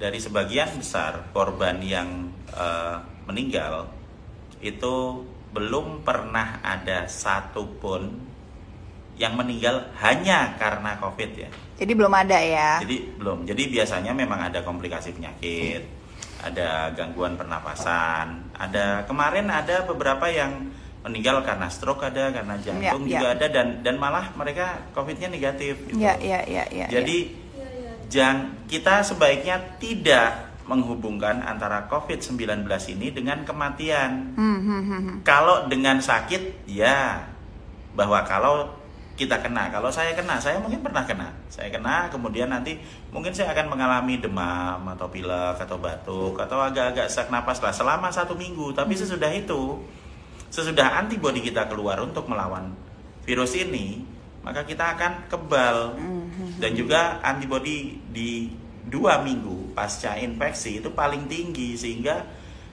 dari sebagian besar korban yang meninggal itu belum pernah ada satupun yang meninggal hanya karena COVID ya. Jadi belum ada ya? Jadi belum. Jadi biasanya memang ada komplikasi penyakit, ada gangguan pernapasan, kemarin ada beberapa yang meninggal karena stroke, ada karena jantung juga ada, dan malah mereka COVID-nya negatif. Gitu. Jadi kita sebaiknya tidak menghubungkan antara COVID-19 ini dengan kematian. Kalau dengan sakit, ya bahwa kalau kita kena, kalau saya kena, saya mungkin pernah kena. Saya kena, kemudian nanti mungkin saya akan mengalami demam atau pilek atau batuk atau agak-agak sesak napas lah selama 1 minggu. Tapi sesudah itu, sesudah antibodi kita keluar untuk melawan virus ini, maka kita akan kebal. Dan juga antibodi di 2 minggu pasca infeksi itu paling tinggi, sehingga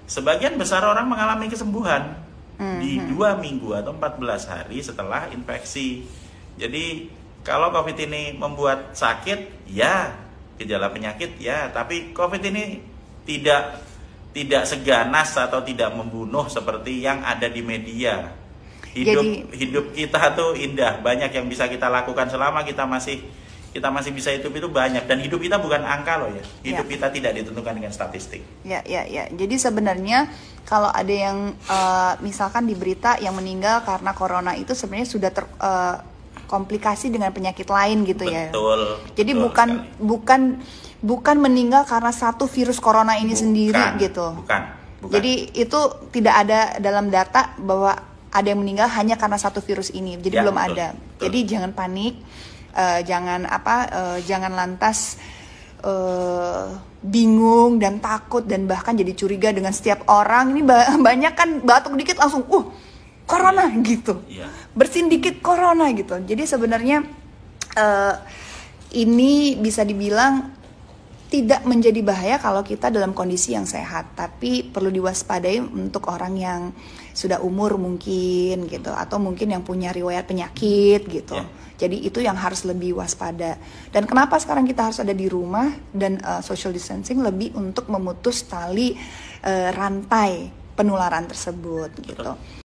sebagian besar orang mengalami kesembuhan di 2 minggu atau 14 hari setelah infeksi. Jadi kalau COVID ini membuat sakit, ya gejala penyakit ya, tapi COVID ini tidak seganas atau tidak membunuh seperti yang ada di media. Hidup kita tuh indah, banyak yang bisa kita lakukan selama kita masih bisa hidup itu banyak, dan hidup kita bukan angka loh ya. Hidup kita tidak ditentukan dengan statistik. Ya. Jadi sebenarnya kalau ada yang misalkan di berita yang meninggal karena corona itu sebenarnya sudah komplikasi dengan penyakit lain gitu ya. Jadi bukan meninggal karena satu virus corona ini sendiri gitu. Bukan. Jadi itu tidak ada dalam data bahwa ada yang meninggal hanya karena satu virus ini. Jadi belum ada. Jadi jangan panik. Jangan lantas bingung dan takut dan bahkan jadi curiga dengan setiap orang. Ini banyak kan batuk dikit langsung corona gitu, bersin dikit corona gitu. Jadi sebenarnya ini bisa dibilang tidak menjadi bahaya kalau kita dalam kondisi yang sehat, tapi perlu diwaspadai untuk orang yang sudah umur mungkin gitu, atau mungkin yang punya riwayat penyakit gitu. Jadi itu yang harus lebih waspada. Dan kenapa sekarang kita harus ada di rumah dan social distancing lebih untuk memutus tali rantai penularan tersebut gitu.